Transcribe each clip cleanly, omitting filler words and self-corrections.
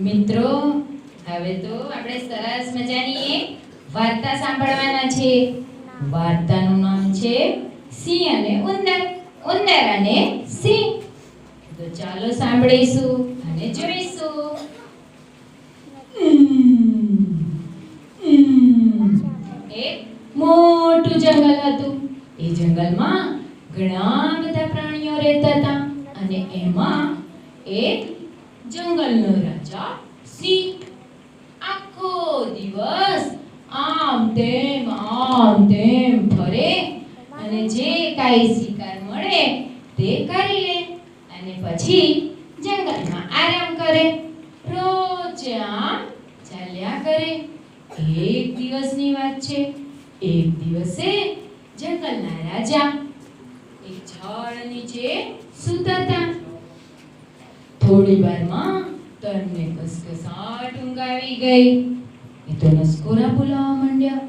મિત્રો હવે તો આપણે સરસ મજાની એક વાર્તા સાંભળવાના છે. વાર્તાનું નામ છે સિંહ અને ઉંદર, ઉંદર અને સિંહ. તો ચાલો સાંભળીશું અને જોઈશું. એક મોટું જંગલ હતું. એ જંગલમાં ઘણા બધા પ્રાણીઓ રહેતા હતા અને એમાં એક જંગલનો રાજા સિંહ આખો દિવસ આમ તેમ ફરે અને જે કાંઈ શિકાર મળે તે કરી લે અને પછી જંગલમાં આરામ કરે. રોજ આમ ચાલ્યા કરે. એક દિવસની વાત છે. એક દિવસે જંગલના રાજા એક ઝાડ નીચે સૂતા હતા. થોડી વારમાં તેમને કસકસાટ ઊંઘ આવી ગઈ. એ તો નસકોરા બોલાવવા માંડ્યા.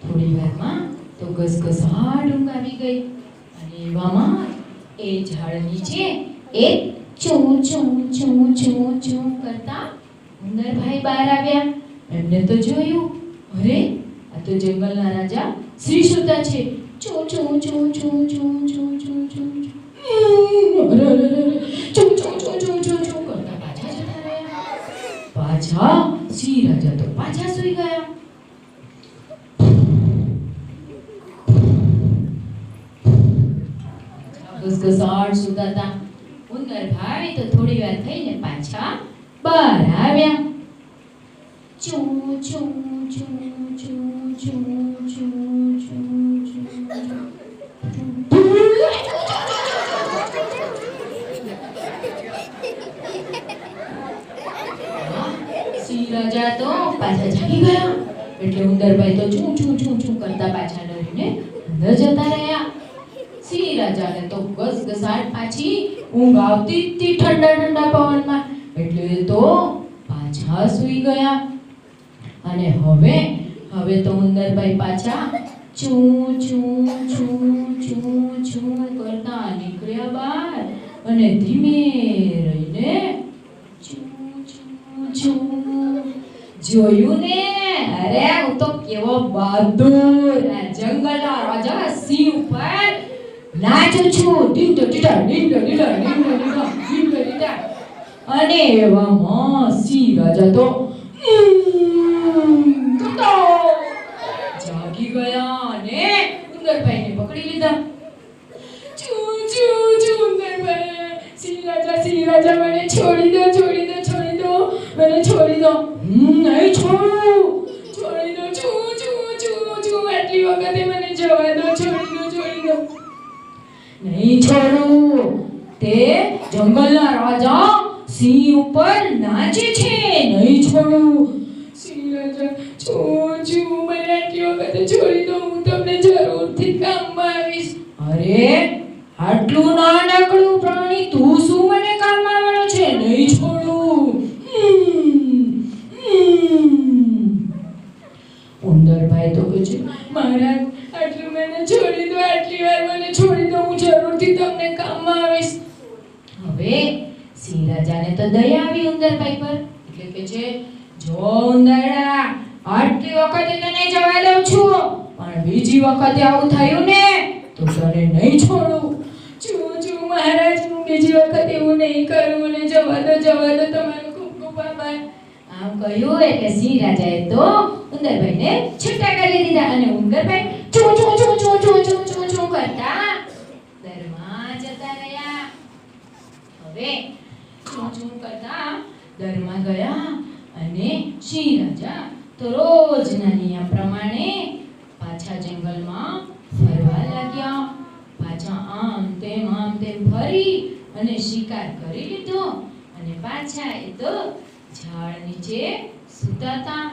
થોડી વારમાં તો ગસગસાટ ઊંઘ આવી ગઈ અને એવામાં એ ઝાડ નીચે એક ચૂં ચૂં ચૂં ચૂં ચૂં કરતા ઉંદરભાઈ બહાર આવ્યા. એમને તો જોયું, અરે આ તો જંગલના રાજા સિંહ સૂતા છે. ચૂં ચૂં ચૂં ચૂં ચૂં ચૂં ચૂં ચૂં ચૂં ચૂં ચૂં ચૂં કરતા પાછા જતા રહ્યા. પાછા સિંહ રાજા તો પાછા સૂઈ ગયા. ગસગસાટ સૂતા હતા. ઉંદરભાઈ તો થોડી વાર થઈને પાછા બહાર આવ્યા. ચૂં ચૂં ચૂં ચૂં ચૂં ચૂં ચૂં સિંહ રાજા તો પાછા જાગી ગયા. એટલે ઉંદરભાઈ તો ચૂં ચૂં ચૂં ચૂં કરતા પાછા ડરીને અંદર જતા રહ્યા. સિંહ રાજાને તો ગસગસાટ પાછી ઊંઘ આવતી હતી ઠંડા ઠંડા પવનમાં. એટલે તો પાછા સૂઈ ગયા. અને હવે તો ઉંદરભાઈ પાછા ચૂં ચૂં ચૂં ચૂં ચૂં કરતા નીકળ્યા બહાર અને ધીમે રહીને ચૂં ચૂં ચૂં. જોયું ને? અરે હું તો કેવો બહાદુર આ જંગલના રાજા સિંહ ઉપર નાચું છું. ડીંડો ડીડા ડીંડો ડીડા ડીંડો ડીડા ડીંડો ડીડા. અને એવામાં સિંહ રાજા તો જાગી ગયા અને ઉંદરભાઈને પકડી લીધા. ચૂં ચૂં ચૂં ઉંદરભાઈ, સિંહ રાજા મને છોડી દો છોડી દો છોડી દો, મને છોડી દો. નહીં છોડું, છોડી દો. ચૂં ચૂં ચૂં ચૂં આટલી વખતે મને જવા દો, છોડી દો છોડી દો. નહીં છોડું. તે જંગલના રાજા સિંહ ઉપર નાચે છે. નહીં છોડું. સિંહ રાજા ચૂં ચૂં મને આટલી વખતે છોડી દો, હું તમને જરૂરથી કામમાં આવીશ. અરે આટલું નાનકડું પ્રાણી તું શું મને કામમાં આવવાનો છે? નહીં છોડું. ઉંદરભાઈ તો કહે છે, મહારાજ આટલું મને છોડી દો, આટલી વાર મને છોડી દો, હું જરૂરથી તમને કામમાં આવીશ. હવે સિંહ રાજાને તો દયા આવી ઉંદરભાઈ પર. એટલે કે છે, જો ઉંદરડા આટલી વખતે તને જવા દઉં છું, પણ બીજી વખતે આવું થયું ને તો તને નહીં છોડું. ચૂં ચૂં મહારાજ, હું બીજી વખત એવું નહીં કરું, મને જવા દો તમારો ખૂબ ખૂબ આભાર. આમ કહ્યું એટલે સિંહ રાજાએ તો ઉંદરભાઈને છૂટા કરી દીધા અને ઉંદરભાઈ ચૂં ચૂં ચૂં ચૂં ચૂં ચૂં ચૂં ચૂં કરતા દરમાં જતા રહ્યા. હવે ચૂં ચૂં કરતા દરમાં ગયા અને સિંહ રાજા તો રોજના નિયમ પ્રમાણે પાછા જંગલમાં ફરવા લાગ્યા. પાછા આમ તેમ ફરી અને શિકાર કરી લીધો અને પાછા એ તો ઝાડ નીચે સૂતા હતા.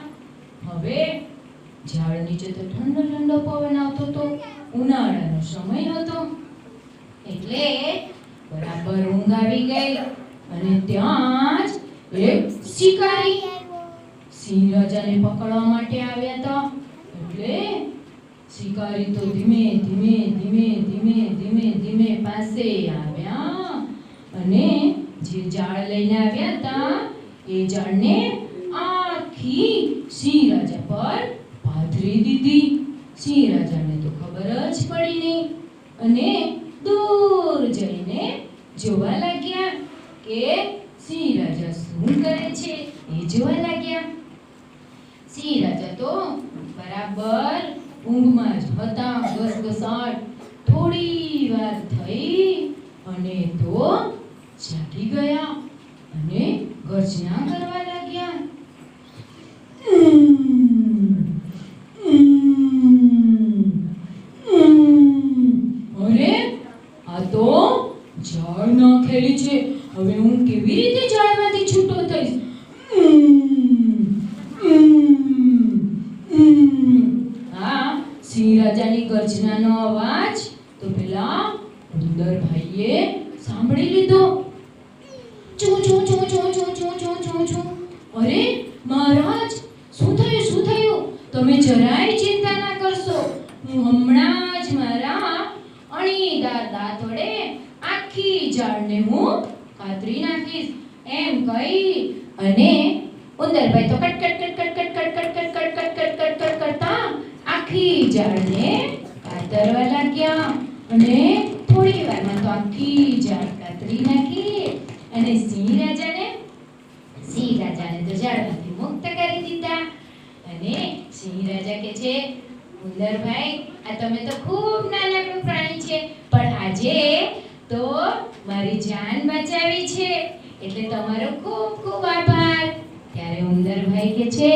હવે ઝાડ નીચે તો ઠંડો ઠંડો પવન આવતો હતો. ઉનાળાનો સમય હતો એટલે બરાબર ઊંઘ આવી ગઈ. અને ત્યાં જ એક શિકારી સિંહ રાજાને પકડવા માટે આવ્યા હતા. એટલે શિકારી તો ધીમે ધીમે ધીમે ધીમે ધીમે ધીમે પાસે આવ્યા અને જે ઝાડ લઈને આવ્યા હતા એ ઝાડને આખી સિંહ રાજા પર પાથરી દીધી. સિંહ રાજાને તો ખબર જ પડી નહીં અને દૂર જઈને જોવા લાગ્યા કે સિંહ રાજા શું કરે છે એ જોવા લાગ્યા. સિંહ રાજા તો બરાબર ઊંઘમાં જ હતા. ઘસઘસાટ થોડી વાર થઈ અને તો જાગી ગયા અને ગર્જના કરવા લાગ્યા. અરે આ તો ઝાડ નાખેલી છે. હવે હું કેવી રીતે ઝાડમાંથી છૂટો થઈશ? આ સિંહ રાજાની ગર્જનાનો અવાજ તો પેલા ઉંદર ભાઈએ સાંભળી લીધો. ચૂ ચૂ ચૂ ચૂ ચૂ ચૂ ચૂ ચૂ ચૂ. અરે મહારાજ, શું થયું? તમે જરાય ચિંતા ના કરશો. હું હમણાં જ મારા અણીદાર દાંત વડે આખી ઝાડને હું કાતરી નાખીશ એમ કહી અને ઉંદરભાઈ તો cut cut cut cut cut cut cut cut cut cut cut cut કરતા આખી ઝાડને કાતરવા લાગ્યા અને થોડી વારમાં તો આખી ઝાડ કાતરી નાખી અને સિંહ રાજાને તો ઝાડમાંથી મુક્ત કરી દીધા. અને સિંહ રાજા કહે છે, ઉંદરભાઈ, આ તમે તો ખૂબ નાનકડું પ્રાણી છે, પણ આજે તો મારી જાન બચાવી છે, એટલે તમારો ખૂબ ખૂબ આભાર. ત્યારે ઉંદરભાઈ કહે છે,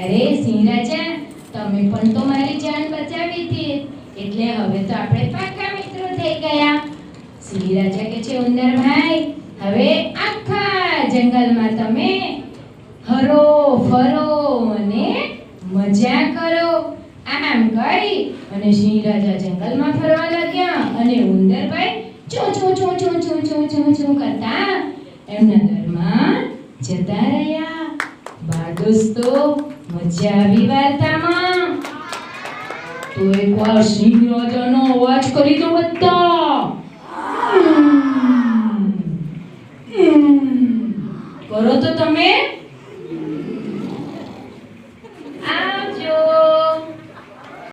અરે સિંહ રાજા, તમે પણ તો મારી જાન બચાવી હતી, એટલે હવે તો આપણે પાક્કા મિત્રો થઈ ગયા. સિંહ રાજા કહે છે, ઉંદરભાઈ, હવે આખા જંગલમાં તમે હરો ફરો અને મજા કરો. આમ કહી અને સિંહ રાજા જંગલમાં ફરવા લાગ્યા અને ઉંદરભાઈ ચૂ ચૂ ચૂ ચૂ ચૂ ચૂ ચૂ ચૂ કરતા એમના ઘરમાં જતા રહ્યા. બાળ દોસ્તો, મજા આવી વાર્તામાં? તો એકવાર સિંહ રાજાનો અવાજ કરી દો બધા. કરો તો તમે?